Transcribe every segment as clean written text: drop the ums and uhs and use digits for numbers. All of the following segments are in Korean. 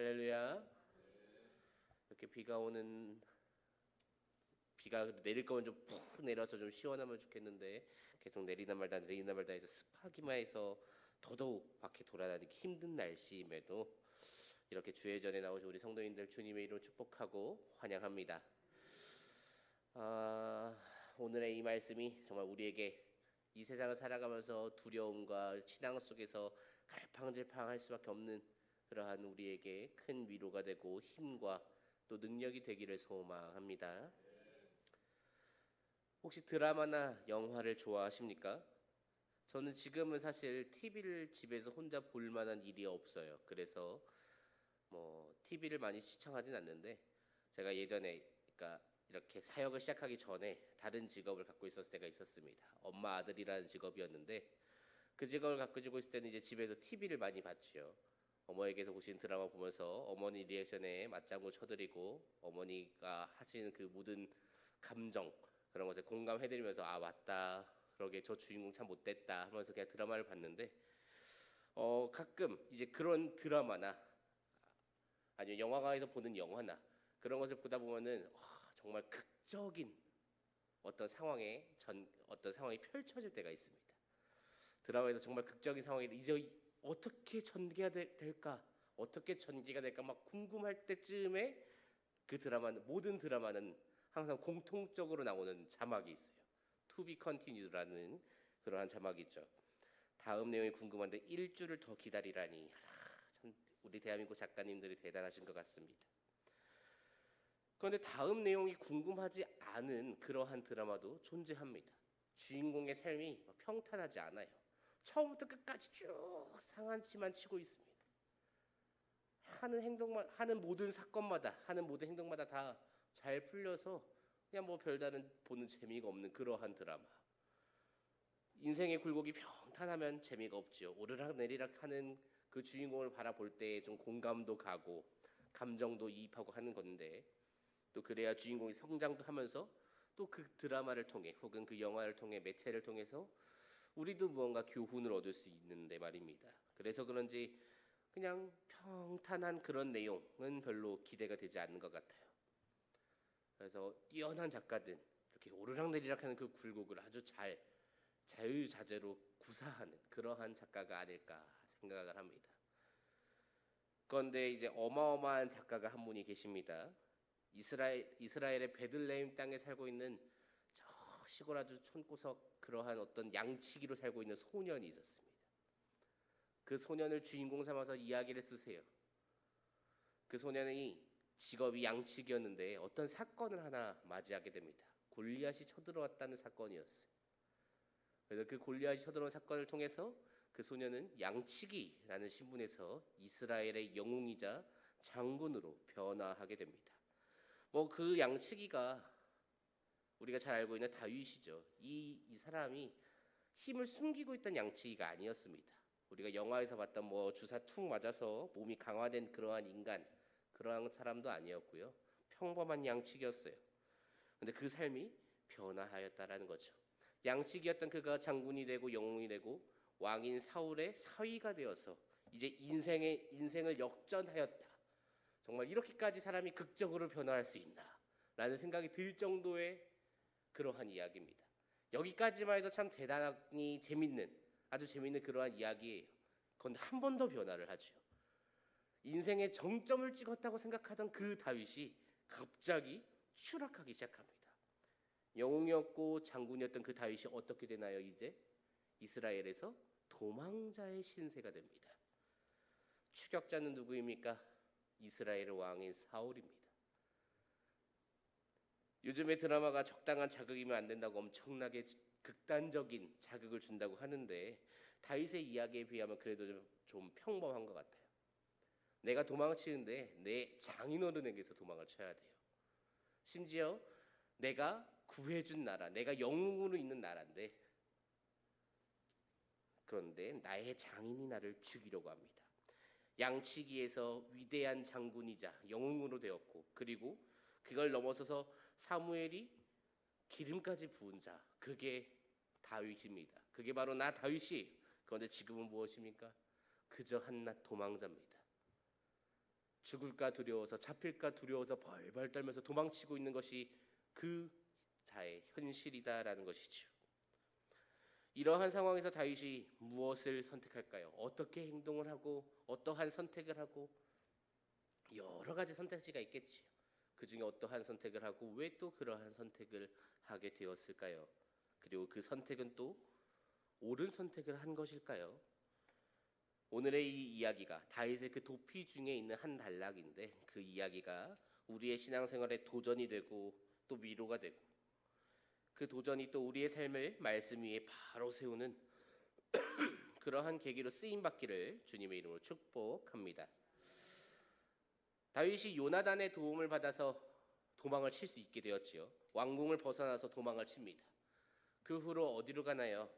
할렐루야. 이렇게 비가 내릴 거면 좀 푹 내려서 좀 시원하면 좋겠는데 계속 내리나 말다 해서 습하기만 해서 더더욱 밖에 돌아다니기 힘든 날씨임에도 이렇게 주의 전에 나오신 우리 성도님들 주님의 이름으로 축복하고 환영합니다. 오늘의 이 말씀이 정말 우리에게 이 세상을 살아가면서 두려움과 신앙 속에서 갈팡질팡할 수밖에 없는 그러한 우리에게 큰 위로가 되고 힘과 또 능력이 되기를 소망합니다. 혹시 드라마나 영화를 좋아하십니까? 저는 지금은 사실 TV를 집에서 혼자 볼 만한 일이 없어요. 그래서 TV를 많이 시청하진 않는데 제가 예전에 그러니까 이렇게 사역을 시작하기 전에 다른 직업을 갖고 있었을 때가 있었습니다. 엄마 아들이라는 직업이었는데 그 직업을 가지고 있을 때는 이제 집에서 TV를 많이 봤죠. 어머니께서 보신 드라마 보면서 어머니 리액션에 맞장구 쳐드리고 어머니가 하시는 그 모든 감정 그런 것에 공감해드리면서 아 맞다 그러게 저 주인공 참 못됐다 하면서 그냥 드라마를 봤는데 가끔 이제 그런 드라마나 아니면 영화관에서 보는 영화나 그런 것을 보다 보면은 정말 극적인 어떤 상황이 펼쳐질 때가 있습니다. 드라마에서 정말 극적인 상황이 이제 어떻게 전개가 될까? 어떻게 전개가 될까? 막 궁금할 때쯤에 모든 드라마는 항상 공통적으로 나오는 자막이 있어요. To be continued라는 그러한 자막이 있죠. 다음 내용이 궁금한데 일주를 더 기다리라니. 참 우리 대한민국 작가님들이 대단하신 것 같습니다. 그런데 다음 내용이 궁금하지 않은 그러한 드라마도 존재합니다. 주인공의 삶이 평탄하지 않아요. 처음부터 끝까지 쭉 상한치만 치고 있습니다. 하는 모든 사건마다 하는 모든 행동마다 다 잘 풀려서 그냥 별다른 보는 재미가 없는 그러한 드라마. 인생의 굴곡이 평탄하면 재미가 없지요. 오르락 내리락 하는 그 주인공을 바라볼 때 좀 공감도 가고 감정도 이입하고 하는 건데 또 그래야 주인공이 성장도 하면서 또 그 드라마를 통해 혹은 그 영화를 통해 매체를 통해서 우리도 무언가 교훈을 얻을 수 있는데 말입니다. 그래서 그런지 그냥 평탄한 그런 내용은 별로 기대가 되지 않는 것 같아요. 그래서 뛰어난 작가들 이렇게 오르락내리락하는 그 굴곡을 아주 잘 자유자재로 구사하는 그러한 작가가 아닐까 생각을 합니다. 그런데 이제 어마어마한 작가가 한 분이 계십니다. 이스라엘의 베들레헴 땅에 살고 있는 저 시골 아주 촌구석 그러한 어떤 양치기로 살고 있는 소년이 있었습니다. 그 소년을 주인공 삼아서 이야기를 쓰세요. 그 소년이 직업이 양치기였는데 어떤 사건을 하나 맞이하게 됩니다. 골리앗이 쳐들어왔다는 사건이었어요. 그래서 그 골리앗이 쳐들어온 사건을 통해서 그 소년은 양치기라는 신분에서 이스라엘의 영웅이자 장군으로 변화하게 됩니다. 그 양치기가 우리가 잘 알고 있는 다윗이죠. 이 사람이 힘을 숨기고 있던 양치기가 아니었습니다. 우리가 영화에서 봤던 주사 툭 맞아서 몸이 강화된 그러한 사람도 아니었고요. 평범한 양치기였어요. 근데 그 삶이 변화하였다라는 거죠. 양치기였던 그가 장군이 되고 영웅이 되고 왕인 사울의 사위가 되어서 이제 인생을 역전하였다. 정말 이렇게까지 사람이 극적으로 변화할 수 있나? 라는 생각이 들 정도의 그러한 이야기입니다. 여기까지만 해도 참 대단하니 아주 재밌는 그러한 이야기예요. 그런데 한 번 더 변화를 하죠. 인생의 정점을 찍었다고 생각하던 그 다윗이 갑자기 추락하기 시작합니다. 영웅이었고 장군이었던 그 다윗이 어떻게 되나요? 이제 이스라엘에서 도망자의 신세가 됩니다. 추격자는 누구입니까? 이스라엘 왕인 사울입니다. 요즘에 드라마가 적당한 자극이면 안 된다고 엄청나게 극단적인 자극을 준다고 하는데 다윗의 이야기에 비하면 그래도 좀 평범한 것 같아요. 내가 도망치는데 내 장인어른에게서 도망을 쳐야 돼요. 심지어 내가 구해준 나라, 내가 영웅으로 있는 나라인데 그런데 나의 장인이 나를 죽이려고 합니다. 양치기에서 위대한 장군이자 영웅으로 되었고 그리고 그걸 넘어서서 사무엘이 기름까지 부은 자 그게 다윗입니다. 그게 바로 나 다윗이. 그런데 지금은 무엇입니까? 그저 한낱 도망자입니다. 죽을까 두려워서 잡힐까 두려워서 벌벌 떨면서 도망치고 있는 것이 그 자의 현실이다라는 것이죠. 이러한 상황에서 다윗이 무엇을 선택할까요? 어떻게 행동을 하고 어떠한 선택을 하고 여러 가지 선택지가 있겠지요. 그 중에 어떠한 선택을 하고 왜 또 그러한 선택을 하게 되었을까요? 그리고 그 선택은 또 옳은 선택을 한 것일까요? 오늘의 이 이야기가 다윗의 그 도피 중에 있는 한 단락인데 그 이야기가 우리의 신앙생활에 도전이 되고 또 위로가 되고 그 도전이 또 우리의 삶을 말씀 위에 바로 세우는 그러한 계기로 쓰임 받기를 주님의 이름으로 축복합니다. 다윗이 요나단의 도움을 받아서 도망을 칠 수 있게 되었지요. 왕궁을 벗어나서 도망을 칩니다. 그 후로 어디로 가나요?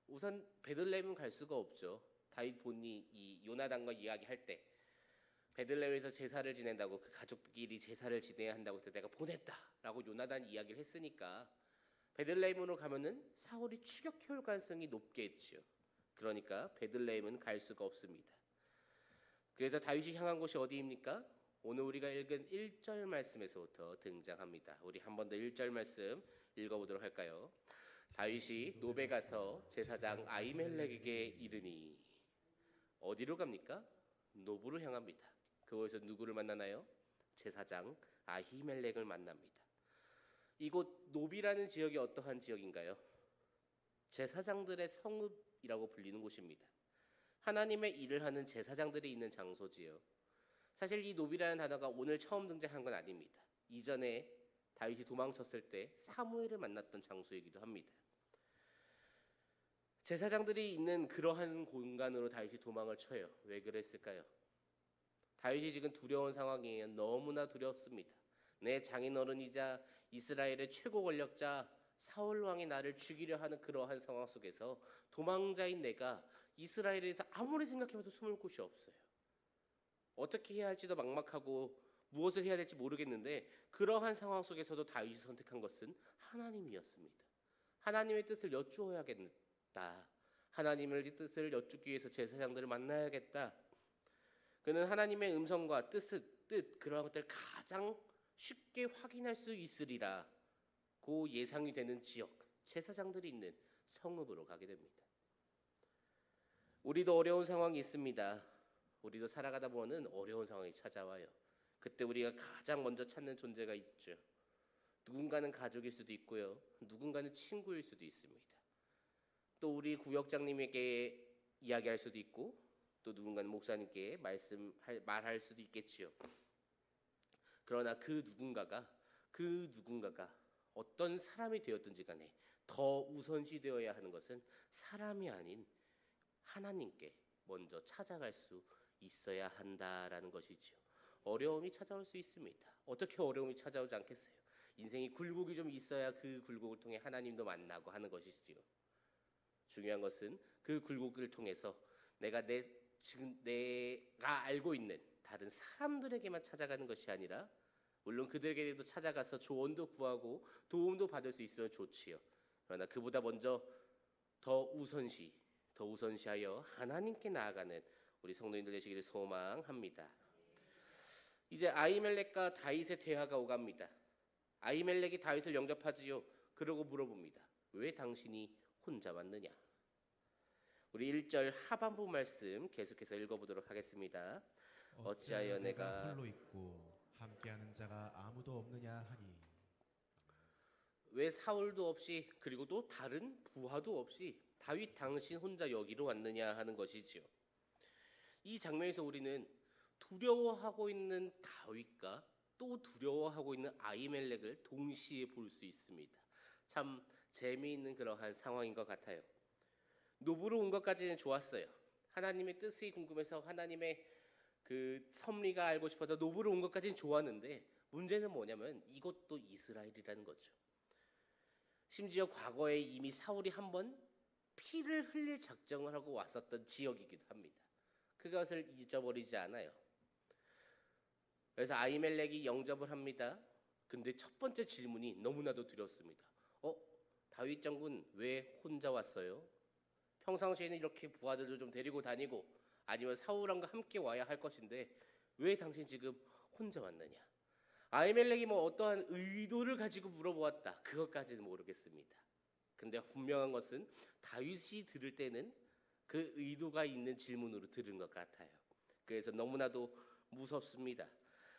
우선 베들레헴은 갈 수가 없죠. 다윗 본인이 이 요나단과 이야기할 때 베들레헴에서 제사를 지낸다고 그 가족끼리 제사를 지내야 한다고 해서 내가 보냈다라고 요나단이 이야기를 했으니까 베들레헴으로 가면은 사울이 추격해올 가능성이 높게 했지요. 그러니까 베들레헴은 갈 수가 없습니다. 그래서 다윗이 향한 곳이 어디입니까? 오늘 우리가 읽은 1절 말씀에서부터 등장합니다. 우리 한 번 더 1절 말씀 읽어보도록 할까요? 다윗이 노베 가서 제사장 아히멜렉에게 이르니 어디로 갑니까? 노브로 향합니다. 그곳에서 누구를 만나나요? 제사장 아히멜렉을 만납니다. 이곳 노비라는 지역이 어떠한 지역인가요? 제사장들의 성읍이라고 불리는 곳입니다. 하나님의 일을 하는 제사장들이 있는 장소지요. 사실 이 노비라는 단어가 오늘 처음 등장한 건 아닙니다. 이전에 다윗이 도망쳤을 때 사무엘을 만났던 장소이기도 합니다. 제사장들이 있는 그러한 공간으로 다윗이 도망을 쳐요. 왜 그랬을까요? 다윗이 지금 두려운 상황이에요. 너무나 두렵습니다. 내 장인어른이자 이스라엘의 최고 권력자 사울 왕이 나를 죽이려 하는 그러한 상황 속에서 도망자인 내가 이스라엘에서 아무리 생각해봐도 숨을 곳이 없어요. 어떻게 해야 할지도 막막하고 무엇을 해야 될지 모르겠는데 그러한 상황 속에서도 다윗이 선택한 것은 하나님이었습니다. 하나님의 뜻을 여쭈어야겠다. 하나님의 뜻을 여쭙기 위해서 제사장들을 만나야겠다. 그는 하나님의 음성과 뜻 그러한 것들을 가장 쉽게 확인할 수 있으리라고 예상이 되는 지역, 제사장들이 있는 성읍으로 가게 됩니다. 우리도 어려운 상황이 있습니다. 우리도 살아가다 보면 어려운 상황이 찾아와요. 그때 우리가 가장 먼저 찾는 존재가 있죠. 누군가는 가족일 수도 있고요. 누군가는 친구일 수도 있습니다. 또 우리 구역장님에게 이야기할 수도 있고 또 누군가는 목사님께 말할 수도 있겠지요. 그러나 그 누군가가 어떤 사람이 되었든지 간에 더 우선시되어야 하는 것은 사람이 아닌 하나님께 먼저 찾아갈 수 있어야 한다라는 것이지요. 어려움이 찾아올 수 있습니다. 어떻게 어려움이 찾아오지 않겠어요? 인생이 굴곡이 좀 있어야 그 굴곡을 통해 하나님도 만나고 하는 것이지요. 중요한 것은 그 굴곡을 통해서 내가 알고 있는 다른 사람들에게만 찾아가는 것이 아니라 물론 그들에게도 찾아가서 조언도 구하고 도움도 받을 수 있으면 좋지요. 그러나 그보다 먼저 더 우선시하여 하나님께 나아가는 우리 성도님들 되시기를 소망합니다. 이제 아히멜렉과 다윗의 대화가 오갑니다. 아히멜렉이 다윗을 영접하지요. 그러고 물어봅니다. 왜 당신이 혼자 왔느냐? 우리 1절 하반부 말씀 계속해서 읽어보도록 하겠습니다. 어찌하여 내가 홀로 있고 함께하는 자가 아무도 없느냐 하니. 왜 사울도 없이 그리고 또 다른 부하도 없이 다윗 당신 혼자 여기로 왔느냐 하는 것이지요. 이 장면에서 우리는 두려워하고 있는 다윗과 또 두려워하고 있는 아히멜렉을 동시에 볼 수 있습니다. 참 재미있는 그러한 상황인 것 같아요. 노브로 온 것까지는 좋았어요. 하나님의 뜻이 궁금해서 하나님의 그 섭리가 알고 싶어서 노브로 온 것까지는 좋았는데 문제는 뭐냐면 이것도 이스라엘이라는 거죠. 심지어 과거에 이미 사울이 한번 피를 흘릴 작정을 하고 왔었던 지역이기도 합니다. 그것을 잊어버리지 않아요. 그래서 아히멜렉이 영접을 합니다. 근데 첫 번째 질문이 너무나도 두렵습니다. 다윗 장군 왜 혼자 왔어요? 평상시에는 이렇게 부하들도 좀 데리고 다니고 아니면 사울왕과 함께 와야 할 것인데 왜 당신 지금 혼자 왔느냐? 아히멜렉이 뭐 어떠한 의도를 가지고 물어보았다. 그것까지는 모르겠습니다. 근데 분명한 것은 다윗이 들을 때는 그 의도가 있는 질문으로 들은 것 같아요. 그래서 너무나도 무섭습니다.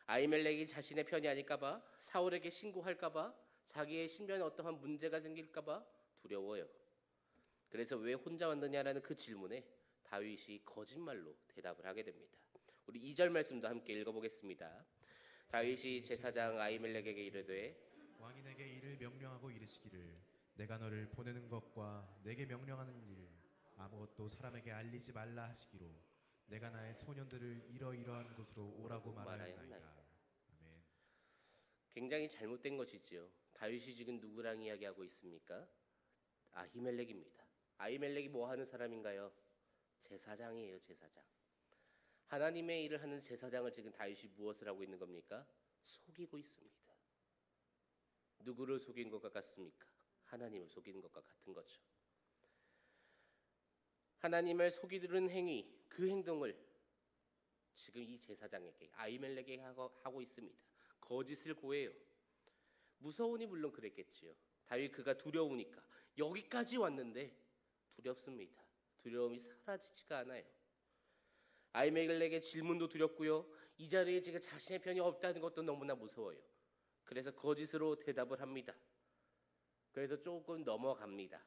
아히멜렉이 자신의 편이 아닐까봐, 사울에게 신고할까봐, 자기의 신변에 어떠한 문제가 생길까봐 두려워요. 그래서 왜 혼자 왔느냐라는 그 질문에 다윗이 거짓말로 대답을 하게 됩니다. 우리 2절 말씀도 함께 읽어보겠습니다. 다윗이 제사장 아히멜렉에게 이르되 왕이 내게 이를 명령하고 이르시기를 내가 너를 보내는 것과 내게 명령하는 일 아무것도 사람에게 알리지 말라 하시기로 내가 나의 소년들을 이러이러한 곳으로 오라고 말하였나이다. 아멘. 굉장히 잘못된 것이지요. 다윗이 지금 누구랑 이야기하고 있습니까? 아히멜렉입니다. 아히멜렉이 뭐 하는 사람인가요? 제사장이에요, 제사장. 하나님의 일을 하는 제사장을 지금 다윗이 무엇을 하고 있는 겁니까? 속이고 있습니다. 누구를 속인 것과 같습니까? 하나님을 속이는 것과 같은 거죠. 하나님을 속이는 행위, 그 행동을 지금 이 제사장에게 아히멜렉에게 하고 있습니다. 거짓을 고해요. 무서우니 물론 그랬겠지요. 다윗 그가 두려우니까 여기까지 왔는데 두렵습니다. 두려움이 사라지지가 않아요. 아히멜렉의 질문도 두렵고요. 이 자리에 지금 자신의 편이 없다는 것도 너무나 무서워요. 그래서 거짓으로 대답을 합니다. 그래서 조금 넘어갑니다.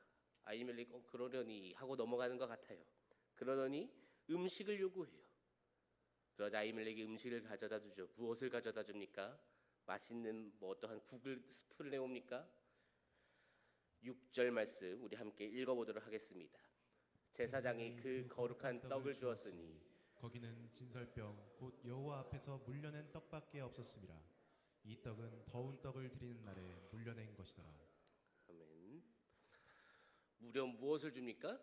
아히멜렉 그러려니 하고 넘어가는 것 같아요. 그러더니 음식을 요구해요. 그러자 아히멜렉이 음식을 가져다 주죠. 무엇을 가져다 줍니까? 맛있는 뭐 어떠한 국을 스프를 내옵니까? 6절 말씀 우리 함께 읽어보도록 하겠습니다. 제사장이 그 거룩한 떡을 주었으니 거기는 진설병 곧 여호와 앞에서 물려낸 떡밖에 없었음이라. 이 떡은 더운 떡을 드리는 날에 물려낸 것이더라. 아멘. 무려 무엇을 줍니까?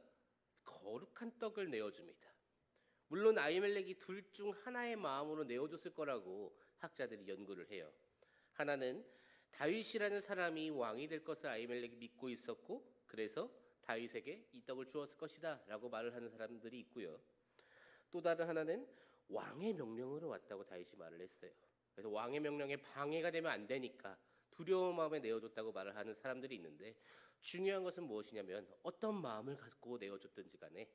거룩한 떡을 내어줍니다. 물론 아히멜렉이 둘 중 하나의 마음으로 내어줬을 거라고 학자들이 연구를 해요. 하나는 다윗이라는 사람이 왕이 될 것을 아히멜렉이 믿고 있었고 그래서 다윗에게 이 떡을 주었을 것이다 라고 말을 하는 사람들이 있고요. 또 다른 하나는 왕의 명령으로 왔다고 다윗이 말을 했어요. 그래서 왕의 명령에 방해가 되면 안 되니까 두려운 마음에 내어줬다고 말을 하는 사람들이 있는데 중요한 것은 무엇이냐면 어떤 마음을 갖고 내어줬든지 간에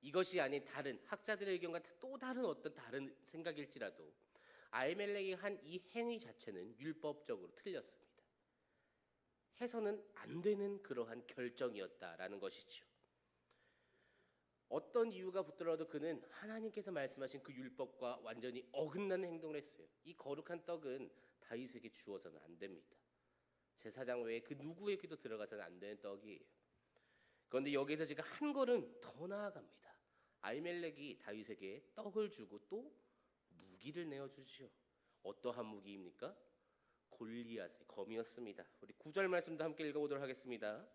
이것이 아닌 다른 학자들의 의견과 또 다른 어떤 다른 생각일지라도 아히멜렉이 한 이 행위 자체는 율법적으로 틀렸습니다. 해서는 안 되는 그러한 결정이었다라는 것이죠. 어떤 이유가 붙더라도 그는 하나님께서 말씀하신 그 율법과 완전히 어긋나는 행동을 했어요. 이 거룩한 떡은 다윗에게 주어서는 안 됩니다. 제사장 외에 그 누구에게도 들어가서는 안 되는 떡이에요. 그런데 여기서 지금 한 걸음 더 나아갑니다. 아히멜렉이 다윗에게 떡을 주고 또 무기를 내어주죠. 어떠한 무기입니까? 골리앗의 검이었습니다. 우리 9절 말씀도 함께 읽어보도록 하겠습니다.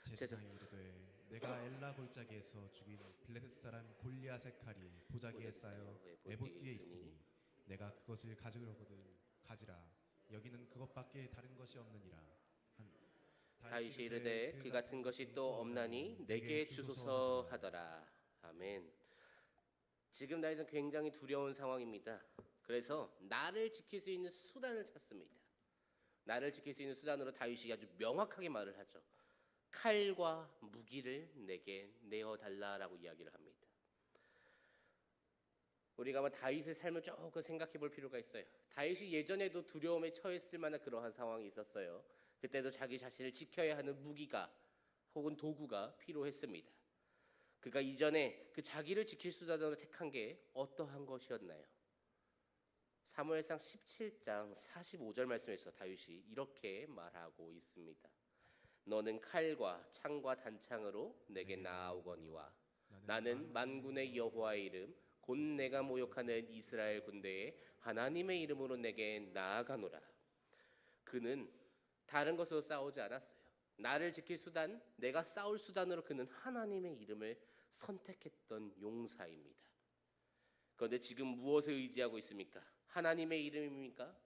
제사장이 이르되 내가 엘라 골짜기에서 죽인 블레셋 사람 골리앗의 칼이 보자기에 쌓여 에봇 뒤에 있으니 내가 그것을 가지려거든 가지라. 여기는 그것밖에 다른 것이 없느니라. 다윗이 이르되 그 같은 것이 또 없나니 내게 주소서 하더라. 아멘. 지금 다윗은 굉장히 두려운 상황입니다. 그래서 나를 지킬 수 있는 수단을 찾습니다. 나를 지킬 수 있는 수단으로 다윗이 아주 명확하게 말을 하죠. 칼과 무기를 내게 내어달라라고 이야기를 합니다. 우리가 한번 다윗의 삶을 조금 생각해 볼 필요가 있어요. 다윗이 예전에도 두려움에 처했을 만한 그러한 상황이 있었어요. 그때도 자기 자신을 지켜야 하는 무기가 혹은 도구가 필요했습니다. 그가 이전에 그 자기를 지킬 수단으로 택한 게 어떠한 것이었나요? 사무엘상 17장 45절 말씀에서 다윗이 이렇게 말하고 있습니다. 너는 칼과 창과 단창으로 내게 나아오거니와 나는 만군의 여호와의 이름 곧 내가 모욕하는 이스라엘 군대의 하나님의 이름으로 내게 나아가노라. 그는 다른 것으로 싸우지 않았어요. 나를 지킬 수단, 내가 싸울 수단으로 그는 하나님의 이름을 선택했던 용사입니다. 그런데 지금 무엇을 의지하고 있습니까? 하나님의 이름입니까?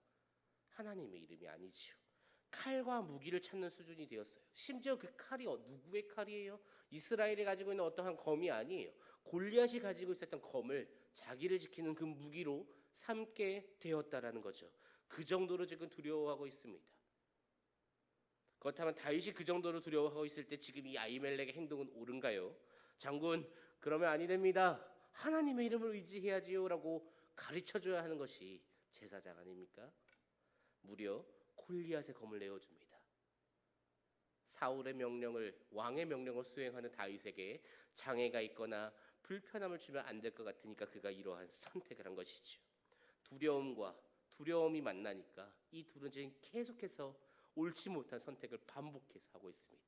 하나님의 이름이 아니지요. 칼과 무기를 찾는 수준이 되었어요. 심지어 그 칼이 누구의 칼이에요? 이스라엘이 가지고 있는 어떠한 검이 아니에요. 골리앗이 가지고 있었던 검을 자기를 지키는 그 무기로 삼게 되었다라는 거죠. 그 정도로 지금 두려워하고 있습니다. 그렇다면 다윗이 그 정도로 두려워하고 있을 때 지금 이 아히멜렉의 행동은 옳은가요? 장군, 그러면 아니 됩니다. 하나님의 이름을 의지해야지요라고 가르쳐줘야 하는 것이 제사장 아닙니까? 무려 골리앗의 검을 내어줍니다. 사울의 명령을, 왕의 명령을 수행하는 다윗에게 장애가 있거나 불편함을 주면 안 될 것 같으니까 그가 이러한 선택을 한 것이죠. 두려움과 두려움이 만나니까 이 둘은 지금 계속해서 옳지 못한 선택을 반복해서 하고 있습니다.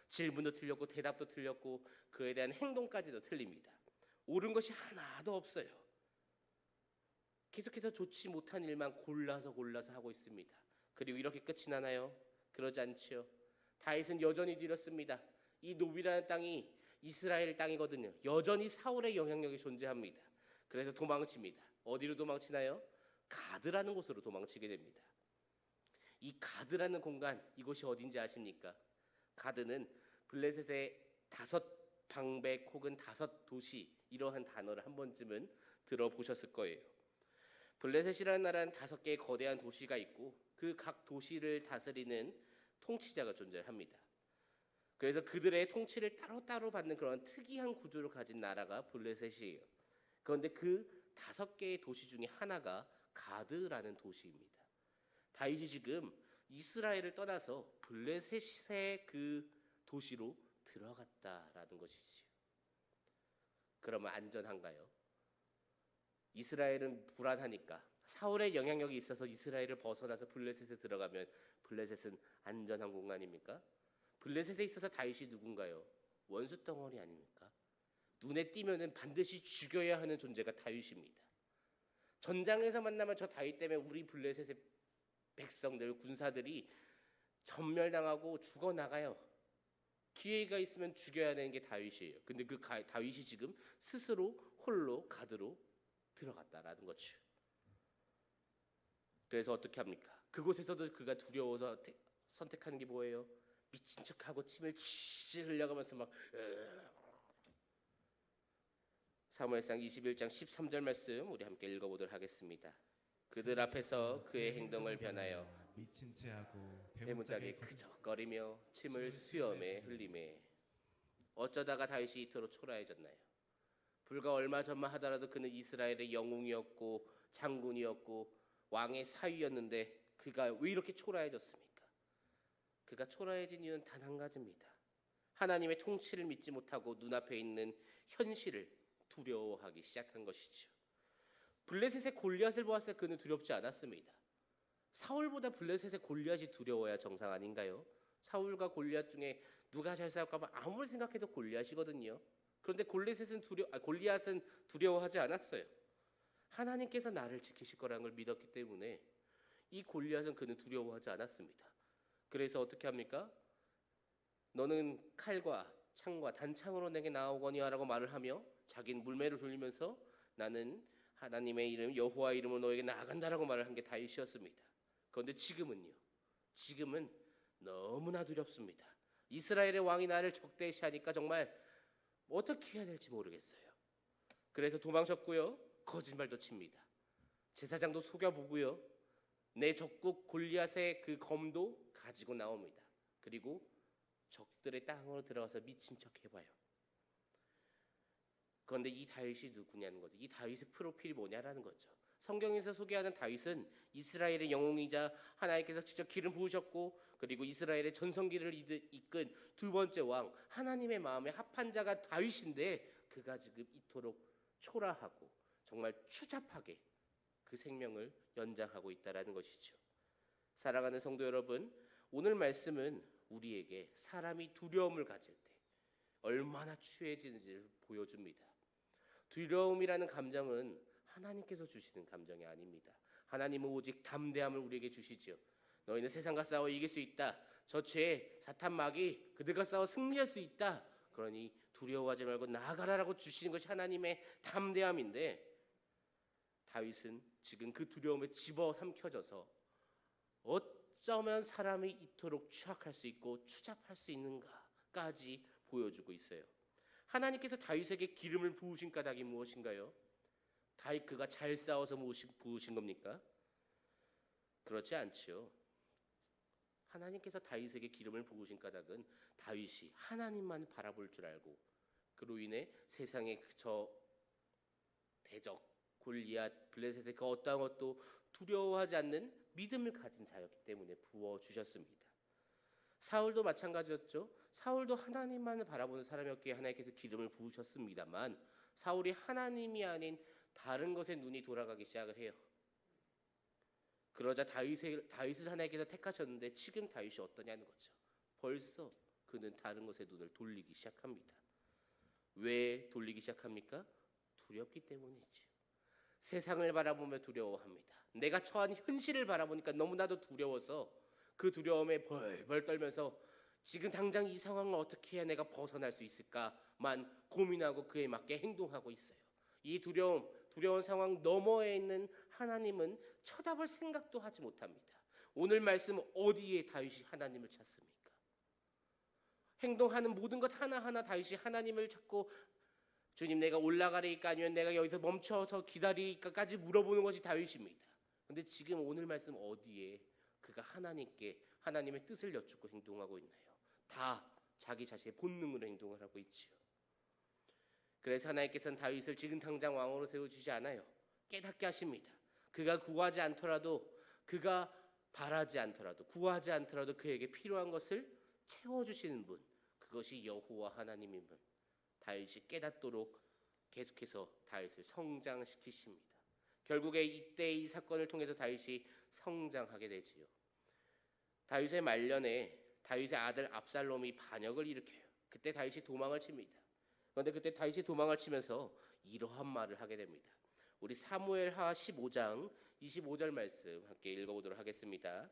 질문도 틀렸고 대답도 틀렸고 그에 대한 행동까지도 틀립니다. 옳은 것이 하나도 없어요. 계속해서 좋지 못한 일만 골라서 하고 있습니다. 그리고 이렇게 끝이 나나요? 그러지 않지요. 다윗은 여전히 뒤렸습니다. 이 노비라는 땅이 이스라엘 땅이거든요. 여전히 사울의 영향력이 존재합니다. 그래서 도망칩니다. 어디로 도망치나요? 가드라는 곳으로 도망치게 됩니다. 이 가드라는 공간, 이곳이 어딘지 아십니까? 가드는 블레셋의 5방백 혹은 5도시, 이러한 단어를 한 번쯤은 들어보셨을 거예요. 블레셋이라는 나라는 5개의 거대한 도시가 있고 그 각 도시를 다스리는 통치자가 존재합니다. 그래서 그들의 통치를 따로따로 받는 그런 특이한 구조를 가진 나라가 블레셋이에요. 그런데 그 5개의 도시 중에 하나가 가드라는 도시입니다. 다윗이 지금 이스라엘을 떠나서 블레셋의 그 도시로 들어갔다라는 것이지요. 그러면 안전한가요? 이스라엘은 불안하니까 사울의 영향력이 있어서 이스라엘을 벗어나서 블레셋에 들어가면 블레셋은 안전한 공간입니까? 블레셋에 있어서 다윗이 누군가요? 원수 덩어리 아닙니까? 눈에 띄면은 반드시 죽여야 하는 존재가 다윗입니다. 전장에서 만나면 저 다윗 때문에 우리 블레셋의 백성들, 군사들이 전멸당하고 죽어나가요. 기회가 있으면 죽여야 되는 게 다윗이에요. 근데 그 다윗이 지금 스스로 홀로 가드로 들어갔다라는 거죠. 그래서 어떻게 합니까? 그곳에서도 그가 두려워서 선택하는 게 뭐예요? 미친 척하고 침을 치 흘려가면서 막 사무엘상 21장 13절 말씀 우리 함께 읽어보도록 하겠습니다. 그들 앞에서 그의 행동을 변하여 미친 채하고 대문짝에 그적거리며 침을 수염에 흘리매 어쩌다가 다윗이 이토록 초라해졌나요? 불과 얼마 전만 하더라도 그는 이스라엘의 영웅이었고 장군이었고 왕의 사위였는데 그가 왜 이렇게 초라해졌습니까? 그가 초라해진 이유는 단 한 가지입니다. 하나님의 통치를 믿지 못하고 눈앞에 있는 현실을 두려워하기 시작한 것이죠. 블레셋의 골리앗을 보았을 때 그는 두렵지 않았습니다. 사울보다 블레셋의 골리앗이 두려워야 정상 아닌가요? 사울과 골리앗 중에 누가 잘 싸울까 아무리 생각해도 골리앗이거든요. 그런데 골리앗은 두려워하지 않았어요. 하나님께서 나를 지키실 거라는 걸 믿었기 때문에 이 골리앗은 그는 두려워하지 않았습니다. 그래서 어떻게 합니까? 너는 칼과 창과 단창으로 내게 나오거니와라고 말을 하며 자기는 물매를 돌리면서 나는 하나님의 이름 여호와 이름으로 너에게 나아간다라고 말을 한 게 다윗이었습니다. 그런데 지금은 너무나 두렵습니다. 이스라엘의 왕이 나를 적대시하니까 정말 어떻게 해야 될지 모르겠어요. 그래서 도망쳤고요. 거짓말도 칩니다. 제사장도 속여보고요. 내 적국 골리앗의 그 검도 가지고 나옵니다. 그리고 적들의 땅으로 들어가서 미친 척 해봐요. 그런데 이 다윗이 누구냐는 거죠. 이 다윗의 프로필이 뭐냐라는 거죠. 성경에서 소개하는 다윗은 이스라엘의 영웅이자 하나님께서 직접 기름 부으셨고 그리고 이스라엘의 전성기를 이끈 두 번째 왕, 하나님의 마음에 합한 자가 다윗인데 그가 지금 이토록 초라하고 정말 추잡하게 그 생명을 연장하고 있다라는 것이죠. 사랑하는 성도 여러분, 오늘 말씀은 우리에게 사람이 두려움을 가질 때 얼마나 추해지는지를 보여줍니다. 두려움이라는 감정은 하나님께서 주시는 감정이 아닙니다. 하나님은 오직 담대함을 우리에게 주시지요. 너희는 세상과 싸워 이길 수 있다. 저 죄, 사탄, 마귀 그들과 싸워 승리할 수 있다. 그러니 두려워하지 말고 나아가라라고 주시는 것이 하나님의 담대함인데 다윗은 지금 그 두려움에 집어삼켜져서 어쩌면 사람이 이토록 추악할 수 있고 추잡할 수 있는가까지 보여주고 있어요. 하나님께서 다윗에게 기름을 부으신 까닭이 무엇인가요? 다윗 그가 잘 싸워서 부으신 겁니까? 그렇지 않지요. 하나님께서 다윗에게 기름을 부으신 까닭은 다윗이 하나님만 바라볼 줄 알고 그로 인해 세상의 저 대적 골리앗 블레셋의 그 어떠한 것도 두려워하지 않는 믿음을 가진 자였기 때문에 부어 주셨습니다. 사울도 마찬가지였죠. 사울도 하나님만을 바라보는 사람이었기에 하나님께서 기름을 부으셨습니다만 사울이 하나님이 아닌 다른 것에 눈이 돌아가기 시작을 해요. 그러자 다윗을 하나님께서 택하셨는데 지금 다윗이 어떠냐는 거죠. 벌써 그는 다른 것에 눈을 돌리기 시작합니다. 왜 돌리기 시작합니까? 두렵기 때문이죠. 세상을 바라보며 두려워합니다. 내가 처한 현실을 바라보니까 너무나도 두려워서 그 두려움에 벌벌 떨면서 지금 당장 이 상황을 어떻게 해야 내가 벗어날 수 있을까만 고민하고 그에 맞게 행동하고 있어요. 이 두려운 상황 너머에 있는 하나님은 쳐다볼 생각도 하지 못합니다. 오늘 말씀 어디에 다윗이 하나님을 찾습니까? 행동하는 모든 것 하나하나 다윗이 하나님을 찾고 주님 내가 올라가리까 아니면 내가 여기서 멈춰서 기다리까까지 물어보는 것이 다윗입니다. 그런데 지금 오늘 말씀 어디에 그가 하나님께 하나님의 뜻을 여쭙고 행동하고 있나요? 다 자기 자신의 본능으로 행동을 하고 있지요. 그래서 하나님께서는 다윗을 지금 당장 왕으로 세워주지 않아요. 깨닫게 하십니다. 그가 구하지 않더라도 그가 바라지 않더라도 구하지 않더라도 그에게 필요한 것을 채워주시는 분 그것이 여호와 하나님임을 다윗이 깨닫도록 계속해서 다윗을 성장시키십니다. 결국에 이때 이 사건을 통해서 다윗이 성장하게 되지요. 다윗의 말년에 다윗의 아들 압살롬이 반역을 일으켜요. 그때 다윗이 도망을 칩니다. 그런데 그때 다윗이 도망을 치면서 이러한 말을 하게 됩니다. 우리 사무엘하 15장 25절 말씀 함께 읽어보도록 하겠습니다.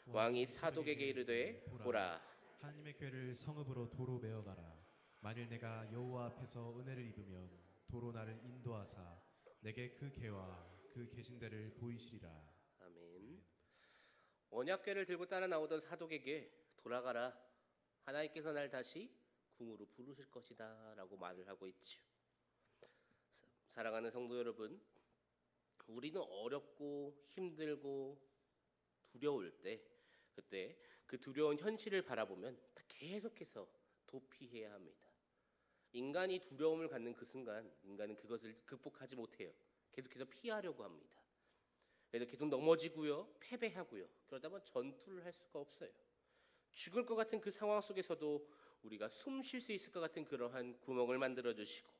왕이 사독에게 이르되 보라 하나님의 궤를 성읍으로 도로 메어가라. 만일 내가 여호와 앞에서 은혜를 입으면 도로 나를 인도하사 내게 그 궤와 그 계신 데를 보이시리라. 아멘. 언약궤를 들고 따라 나오던 사독에게 돌아가라. 하나님께서 날 다시 궁으로 부르실 것이다 라고 말을 하고 있지요. 사랑하는 성도 여러분, 우리는 어렵고 힘들고 두려울 때 그때 그 두려운 현실을 바라보면 계속해서 도피해야 합니다. 인간이 두려움을 갖는 그 순간 인간은 그것을 극복하지 못해요. 계속해서 피하려고 합니다. 그래서 계속 넘어지고요, 패배하고요. 그러다 보면 전투를 할 수가 없어요. 죽을 것 같은 그 상황 속에서도 우리가 숨 쉴 수 있을 것 같은 그러한 구멍을 만들어 주시고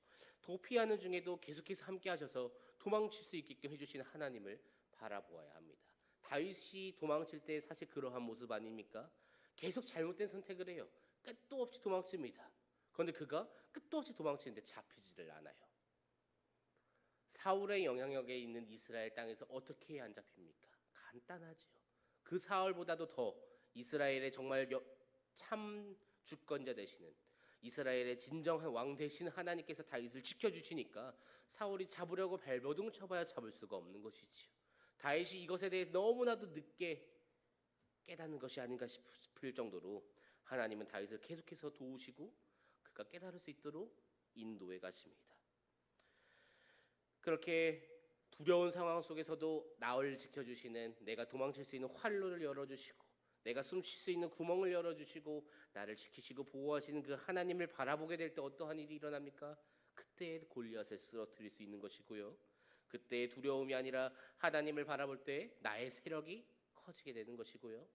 도피하는 중에도 계속해서 함께 하셔서 도망칠 수 있게끔 해주시는 하나님을 바라보아야 합니다. 다윗이 도망칠 때 사실 그러한 모습 아닙니까? 계속 잘못된 선택을 해요. 끝도 없이 도망칩니다. 그런데 그가 끝도 없이 도망치는데 잡히지를 않아요. 사울의 영향력에 있는 이스라엘 땅에서 어떻게 해야 안 잡힙니까? 간단하지요. 그 사울보다도 더 이스라엘의 정말 참 주권자 되시는 이스라엘의 진정한 왕 되신 하나님께서 다윗을 지켜주시니까 사울이 잡으려고 발버둥 쳐봐야 잡을 수가 없는 것이지요. 다윗이 이것에 대해 너무나도 늦게 깨닫는 것이 아닌가 싶을 정도로 하나님은 다윗을 계속해서 도우시고 그가 깨달을 수 있도록 인도해 가십니다. 그렇게 두려운 상황 속에서도 나를 지켜주시는 내가 도망칠 수 있는 활로를 열어주시고 내가 숨 쉴 수 있는 구멍을 열어주시고 나를 지키시고 보호하시는 그 하나님을 바라보게 될 때 어떠한 일이 일어납니까? 그때 골리앗을 쓰러뜨릴 수 있는 것이고요. 그때의 두려움이 아니라 하나님을 바라볼 때 나의 세력이 커지게 되는 것이고요.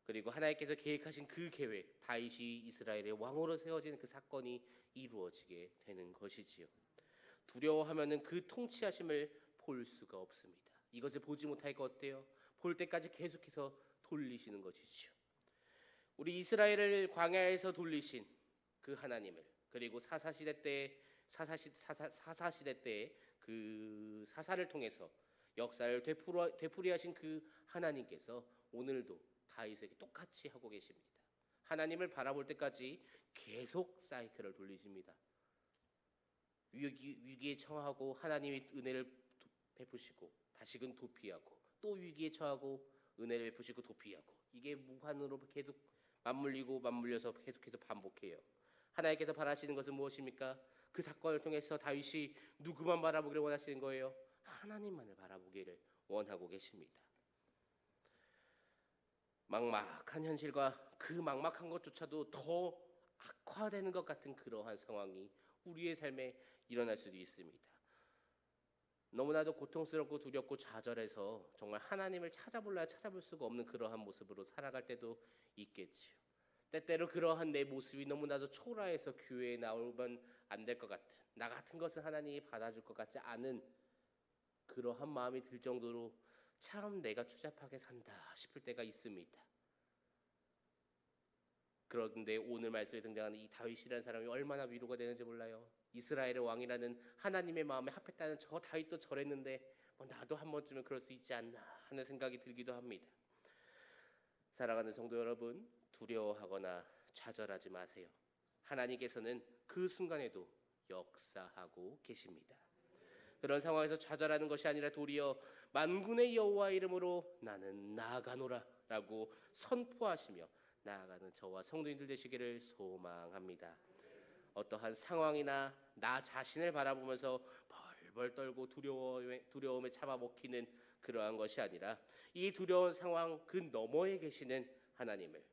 그리고 하나님께서 계획하신 그 계획, 다윗이 이스라엘의 왕으로 세워지는 그 사건이 이루어지게 되는 것이지요. 두려워하면은 그 통치하심을 볼 수가 없습니다. 이것을 보지 못하니까 어때요? 볼 때까지 계속해서 돌리시는 것이지요. 우리 이스라엘을 광야에서 돌리신 그 하나님을 그리고 사사시대 때 그 사사를 통해서 역사를 되풀이하신 그 하나님께서 오늘도 다윗에게 똑같이 하고 계십니다. 하나님을 바라볼 때까지 계속 사이클을 돌리십니다. 위기에 처하고 하나님이 은혜를 베푸시고 다시금 도피하고 또 위기에 처하고 은혜를 베푸시고 도피하고 이게 무한으로 계속 맞물려서 계속해서 반복해요. 하나님께서 바라시는 것은 무엇입니까? 그 사건을 통해서 다윗이 누구만 바라보기를 원하시는 거예요? 하나님만을 바라보기를 원하고 계십니다. 막막한 현실과 그 막막한 것조차도 더 악화되는 것 같은 그러한 상황이 우리의 삶에 일어날 수도 있습니다. 너무나도 고통스럽고 두렵고 좌절해서 정말 하나님을 찾아볼 수가 없는 그러한 모습으로 살아갈 때도 있겠지요. 때때로 그러한 내 모습이 너무나도 초라해서 교회에 나오면 안 될 것 같은, 나 같은 것은 하나님이 받아줄 것 같지 않은 그러한 마음이 들 정도로 참 내가 추잡하게 산다 싶을 때가 있습니다. 그런데 오늘 말씀에 등장하는 이 다윗이라는 사람이 얼마나 위로가 되는지 몰라요. 이스라엘의 왕이라는 하나님의 마음에 합했다는 저 다윗도 저랬는데 나도 한 번쯤은 그럴 수 있지 않나 하는 생각이 들기도 합니다. 사랑하는 성도 여러분, 두려워하거나 좌절하지 마세요. 하나님께서는 그 순간에도 역사하고 계십니다. 그런 상황에서 좌절하는 것이 아니라 도리어 만군의 여호와 이름으로 나는 나아가노라 라고 선포하시며 나아가는 저와 성도님들 되시기를 소망합니다. 어떠한 상황이나 나 자신을 바라보면서 벌벌 떨고 두려움에 잡아먹히는 그러한 것이 아니라 이 두려운 상황 그 너머에 계시는 하나님을,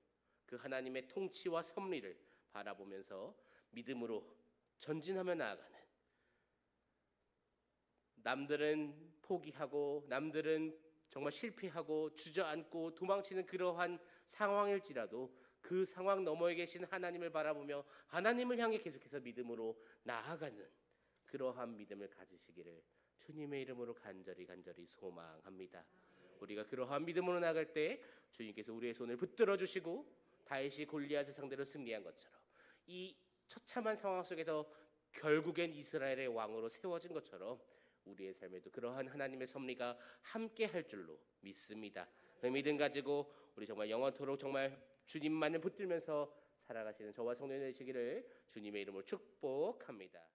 그 하나님의 통치와 섭리를 바라보면서 믿음으로 전진하며 나아가는, 남들은 포기하고 남들은 정말 실패하고 주저앉고 도망치는 그러한 상황일지라도 그 상황 너머에 계신 하나님을 바라보며 하나님을 향해 계속해서 믿음으로 나아가는 그러한 믿음을 가지시기를 주님의 이름으로 간절히 소망합니다. 우리가 그러한 믿음으로 나갈 때 주님께서 우리의 손을 붙들어 주시고 다윗이 골리앗을 상대로 승리한 것처럼 이 처참한 상황 속에서 결국엔 이스라엘의 왕으로 세워진 것처럼 우리의 삶에도 그러한 하나님의 섭리가 함께 할 줄로 믿습니다. 그 믿음 가지고 우리 정말 영원토록 정말 주님만을 붙들면서 살아가시는 저와 성도님 되시기를 주님의 이름으로 축복합니다.